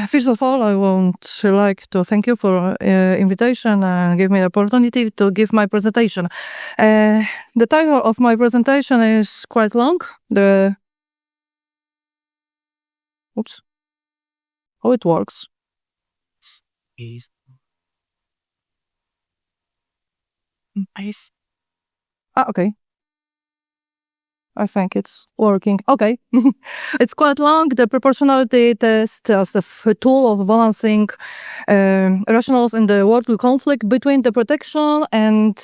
First of all, I would like to thank you for invitation and give me the opportunity to give my presentation. The title of my presentation is quite long. Oops. How it works? Okay. I think it's working. Okay. It's quite long. The proportionality test as the tool of balancing rationals in the worldview conflict between the protection and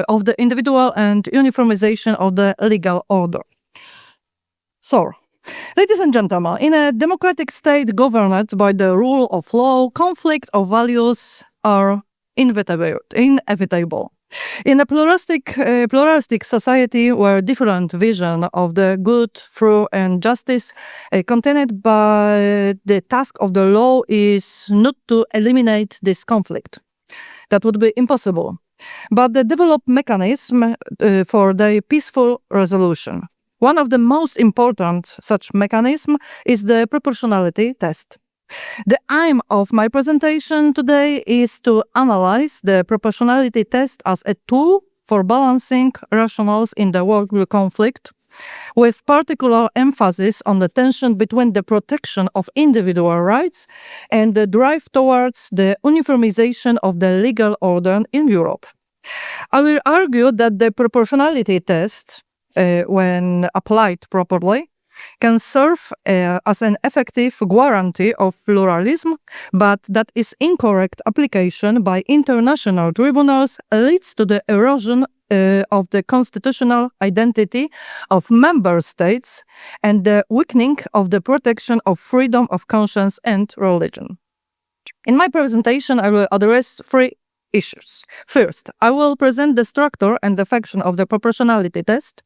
of the individual and uniformization of the legal order. So, ladies and gentlemen, in a democratic state governed by the rule of law, conflict of values are inevitable. In a pluralistic society where different vision of the good, truth, and justice contained by the task of the law is not to eliminate this conflict. That would be impossible. But the developed mechanism for the peaceful resolution. One of the most important such mechanism is the proportionality test. The aim of my presentation today is to analyze the proportionality test as a tool for balancing rationals in the worldview conflict, with particular emphasis on the tension between the protection of individual rights and the drive towards the uniformization of the legal order in Europe. I will argue that the proportionality test, when applied properly, can serve as an effective guarantee of pluralism, but that its incorrect application by international tribunals leads to the erosion of the constitutional identity of member states and the weakening of the protection of freedom of conscience and religion. In my presentation, I will address three issues. First, I will present the structure and the function of the proportionality test.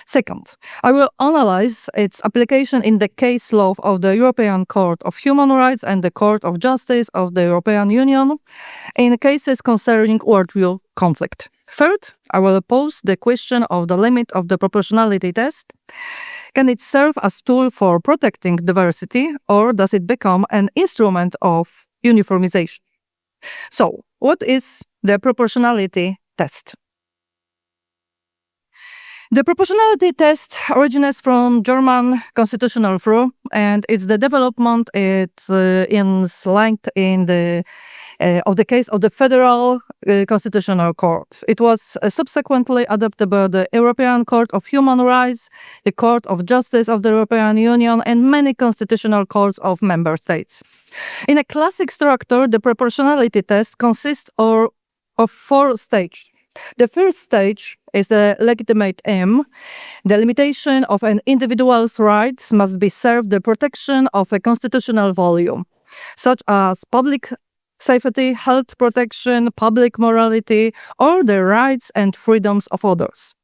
Second, I will analyze its application in the case law of the European Court of Human Rights and the Court of Justice of the European Union in cases concerning worldview conflict. Third, I will pose the question of the limit of the proportionality test. Can it serve as a tool for protecting diversity, or does it become an instrument of uniformization? So, what is the proportionality test? The proportionality test originates from German constitutional law, and it's the development in length in the of the case of the Federal Constitutional Court. It was subsequently adopted by the European Court of Human Rights, the Court of Justice of the European Union, and many constitutional courts of member states. In a classic structure, the proportionality test consists of four stages. The first stage is the legitimate aim. The limitation of an individual's rights must be served the protection of a constitutional value, such as public safety, health protection, public morality, or the rights and freedoms of others.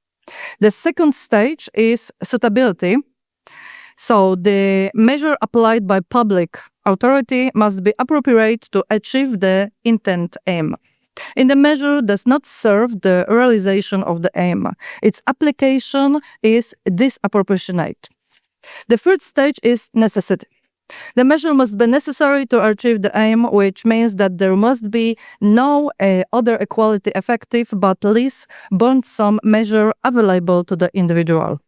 The second stage is suitability. So the measure applied by public authority must be appropriate to achieve the intent aim. If the measure does not serve the realization of the aim, its application is disproportionate. The third stage is necessity. The measure must be necessary to achieve the aim, which means that there must be no other equality effective but less burdensome measure available to the individual.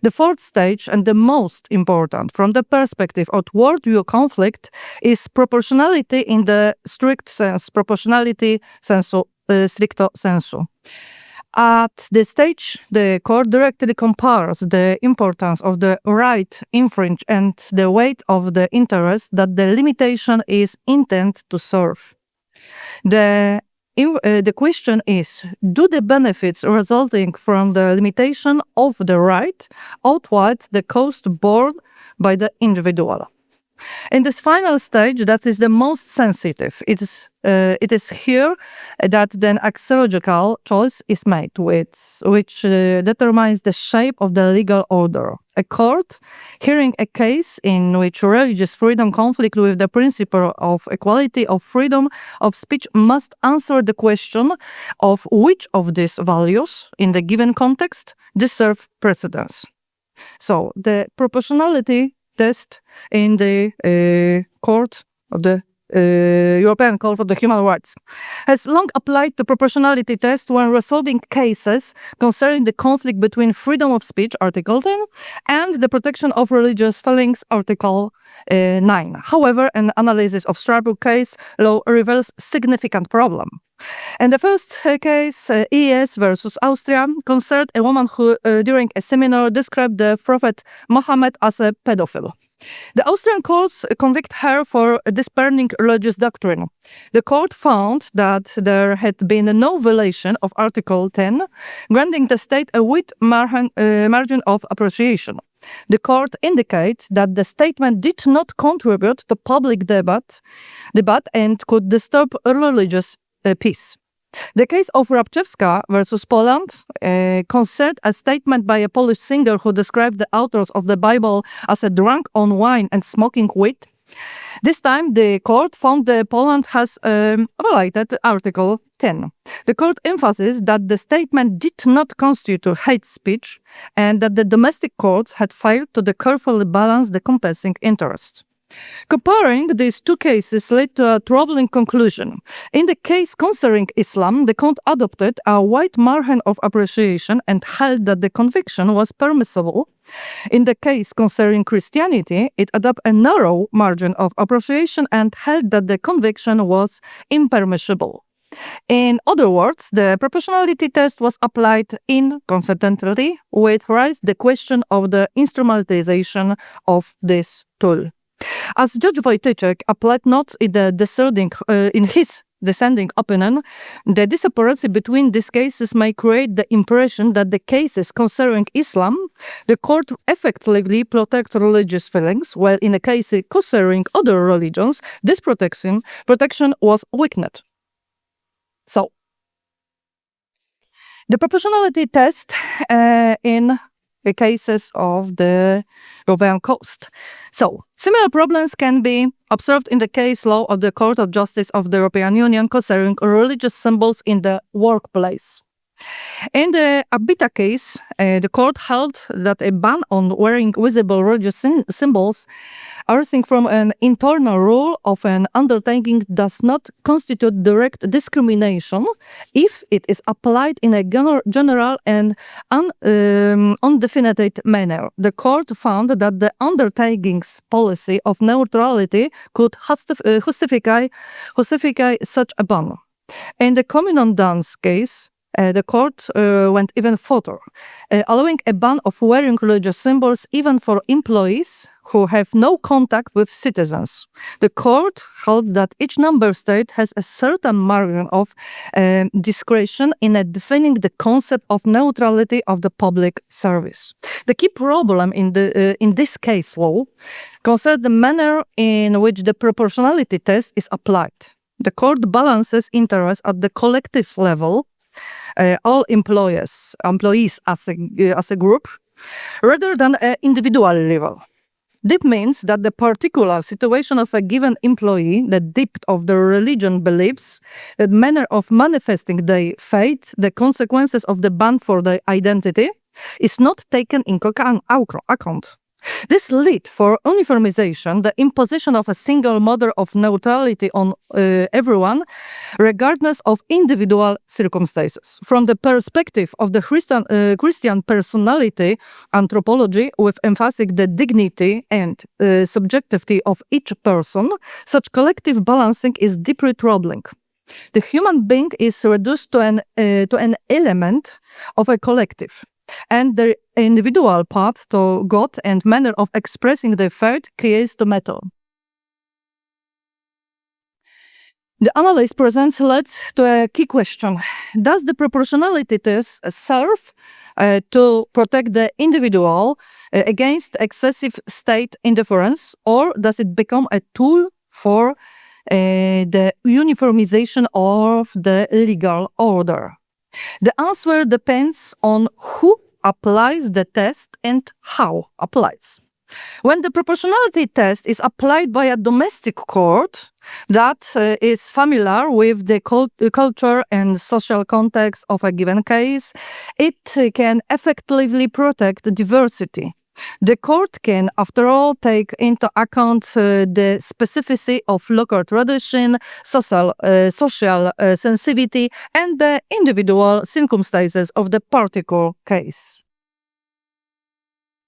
The fourth stage, and the most important from the perspective of worldview conflict, is proportionality in the strict sense, proportionality sensu, stricto sensu. At this stage, the court directly compares the importance of the right infringed and the weight of the interest that the limitation is intended to serve. The question is, do the benefits resulting from the limitation of the right outweigh the cost borne by the individual? In this final stage, that is the most sensitive. It is here that then axiological choice is made, which determines the shape of the legal order. A court, hearing a case in which religious freedom conflict with the principle of equality of freedom of speech, must answer the question of which of these values, in the given context, deserve precedence. So, the proportionality test in the court of the European Court of the Human Rights, has long applied the proportionality test when resolving cases concerning the conflict between freedom of speech, Article 10, and the protection of religious feelings, Article 9. However, an analysis of Strasbourg case law reveals significant problem. And the first case, ES versus Austria, concerned a woman who, during a seminar, described the Prophet Muhammad as a pedophile. The Austrian courts convict her for disparaging religious doctrine. The court found that there had been no violation of Article 10, granting the state a wide margin of appreciation. The court indicates that the statement did not contribute to public debate and could disturb religious peace. The case of Osuchowska versus Poland concerned a statement by a Polish singer who described the authors of the Bible as a drunk on wine and smoking weed. This time, the court found that Poland has violated Article 10. The court emphasized that the statement did not constitute hate speech and that the domestic courts had failed to carefully balance the competing interests. Comparing these two cases led to a troubling conclusion. In the case concerning Islam, the court adopted a wide margin of appreciation and held that the conviction was permissible. In the case concerning Christianity, it adopted a narrow margin of appreciation and held that the conviction was impermissible. In other words, the proportionality test was applied inconsistently, which raised the question of the instrumentalization of this tool. As Judge Wojtyciak applied notes in his dissenting opinion, the disparity between these cases may create the impression that the cases concerning Islam, the court effectively protect religious feelings, while in the case concerning other religions, this protection was weakened. So, the proportionality test in the cases of the European coast. So, similar problems can be observed in the case law of the Court of Justice of the European Union concerning religious symbols in the workplace. In the Abita case, the court held that a ban on wearing visible religious symbols arising from an internal rule of an undertaking does not constitute direct discrimination if it is applied in a general and undefined manner. The court found that the undertaking's policy of neutrality could justify such a ban. In the communal dance case, the court went even further, allowing a ban of wearing religious symbols even for employees who have no contact with citizens. The court held that each member state has a certain margin of discretion in defining the concept of neutrality of the public service. The key problem in this case law concerns the manner in which the proportionality test is applied. The court balances interests at the collective level, all employees as a group, rather than an individual level. This means that the particular situation of a given employee, the depth of their religion beliefs, the manner of manifesting their faith, the consequences of the ban for their identity, is not taken into account. This led for uniformization, the imposition of a single model of neutrality on everyone, regardless of individual circumstances. From the perspective of the Christian personality anthropology, with emphasis the dignity and subjectivity of each person, such collective balancing is deeply troubling. The human being is reduced to an element of a collective, and the individual path to God and manner of expressing their faith creates the matter. The analysis presents leads to a key question. Does the proportionality test serve to protect the individual against excessive state interference, or does it become a tool for the uniformization of the legal order? The answer depends on who applies the test and how applies. When the proportionality test is applied by a domestic court that is familiar with the culture and social context of a given case, it can effectively protect the diversity The court can, after all, take into account the specificity of local tradition, social sensitivity, and the individual circumstances of the particular case.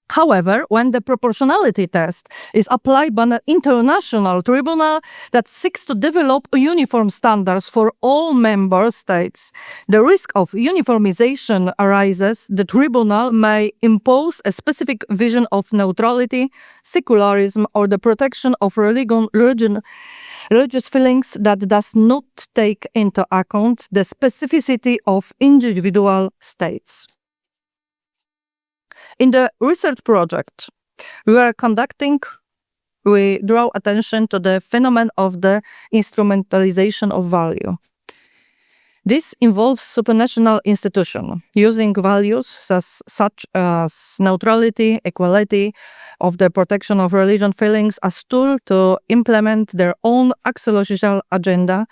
However, when the proportionality test is applied by an international tribunal that seeks to develop uniform standards for all member states, the risk of uniformization arises. The tribunal may impose a specific vision of neutrality, secularism, or the protection of religious feelings that does not take into account the specificity of individual states. In the research project we are conducting, we draw attention to the phenomenon of the instrumentalization of value. This involves supranational institutions using values such as neutrality, equality, of the protection of religion feelings as tool to implement their own axiological agenda,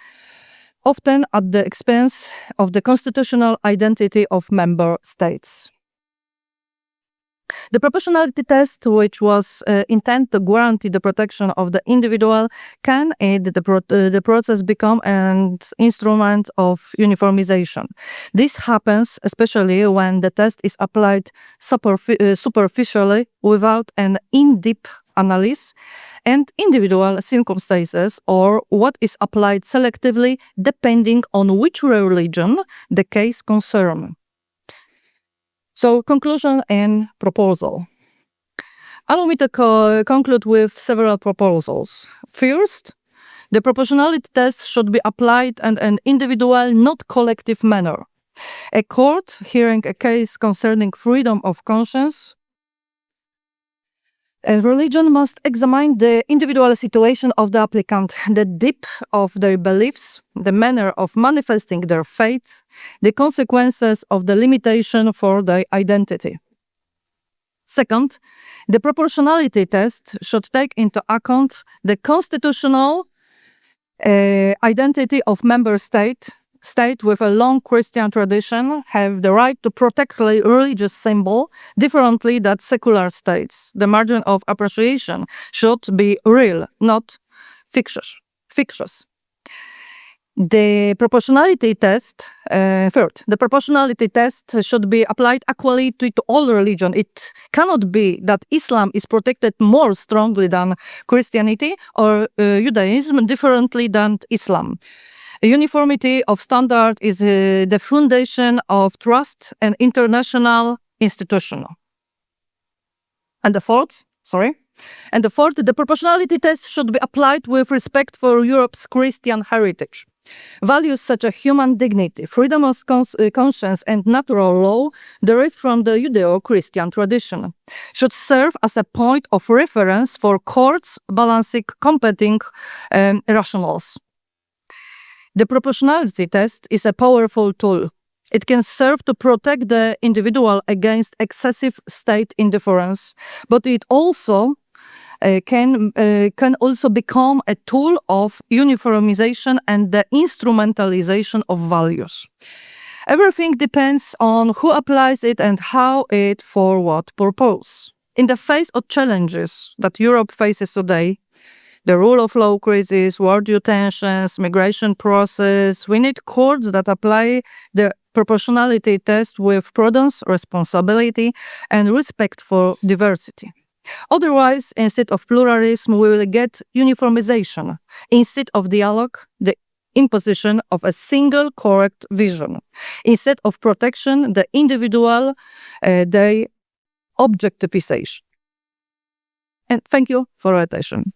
often at the expense of the constitutional identity of member states. The proportionality test, which was intended to guarantee the protection of the individual, can aid the process become an instrument of uniformization. This happens especially when the test is applied superficially without an in-depth analysis and individual circumstances, or what is applied selectively depending on which religion the case concerns. So, conclusion and proposal. Allow me to conclude with several proposals. First, the proportionality test should be applied in an individual, not collective manner. A court hearing a case concerning freedom of conscience, a religion must examine the individual situation of the applicant, the depth of their beliefs, the manner of manifesting their faith, the consequences of the limitation for their identity. Second, the proportionality test should take into account the constitutional identity of member state with a long Christian tradition have the right to protect religious symbol differently than secular states. The margin of appreciation should be real, not fictitious. The proportionality test, third, the proportionality test should be applied equally to all religions. It cannot be that Islam is protected more strongly than Christianity or Judaism differently than Islam. Uniformity of standard is the foundation of trust and international institutional. And the fourth, the proportionality test should be applied with respect for Europe's Christian heritage. Values such as human dignity, freedom of conscience, and natural law derived from the Judeo-Christian tradition should serve as a point of reference for courts balancing competing rationales. The proportionality test is a powerful tool. It can serve to protect the individual against excessive state interference, but it also can also become a tool of uniformization and the instrumentalization of values. Everything depends on who applies it and how it for what purpose. In the face of challenges that Europe faces today, the rule of law crisis, worldview tensions, migration process, we need courts that apply the proportionality test with prudence, responsibility, and respect for diversity. Otherwise, instead of pluralism, we will get uniformization. Instead of dialogue, the imposition of a single correct vision. Instead of protection, the individual, the objectivization. And thank you for your attention.